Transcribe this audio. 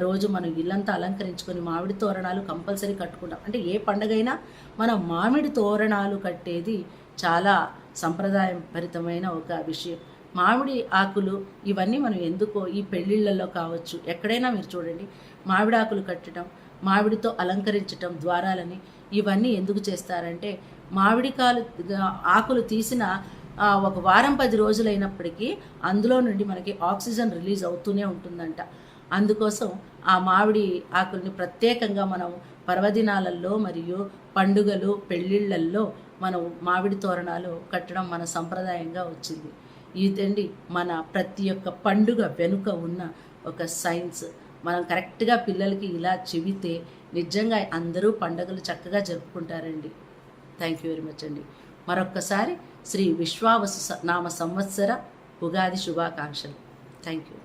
రోజు మనం ఇల్లంతా అలంకరించుకొని మామిడి తోరణాలు కంపల్సరీ కట్టుకుంటాం. అంటే ఏ పండగైనా మనం మామిడి తోరణాలు కట్టేది చాలా సంప్రదాయం భరితమైన ఒక విషయం. మామిడి ఆకులు ఇవన్నీ మనం ఎందుకో ఈ పెళ్ళిళ్ళల్లో కావచ్చు, ఎక్కడైనా మీరు చూడండి, మామిడి ఆకులు కట్టడం, మామిడితో అలంకరించటం ద్వారాలని, ఇవన్నీ ఎందుకు చేస్తారంటే మామిడికాయలు ఆకులు తీసిన ఒక వారం 10 రోజులైనప్పటికీ అందులో నుండి మనకి ఆక్సిజన్ రిలీజ్ అవుతూనే ఉంటుందంట. అందుకోసం ఆ మామిడి ఆకుల్ని ప్రత్యేకంగా మనం పర్వదినాలలో మరియు పండుగలు పెళ్ళిళ్ళల్లో మనం మామిడి తోరణాలు కట్టడం మన సంప్రదాయంగా వచ్చింది. ఇదండి మన ప్రతి ఒక్క పండుగ వెనుక ఉన్న ఒక సైన్స్. మనం కరెక్ట్గా పిల్లలకి ఇలా చెబితే నిజంగా అందరూ పండుగలు చక్కగా జరుపుకుంటారండి. థ్యాంక్ యూ వెరీ మచ్ అండి. మరొక్కసారి శ్రీ విశ్వావసు నామ సంవత్సర ఉగాది శుభాకాంక్షలు. Thank you.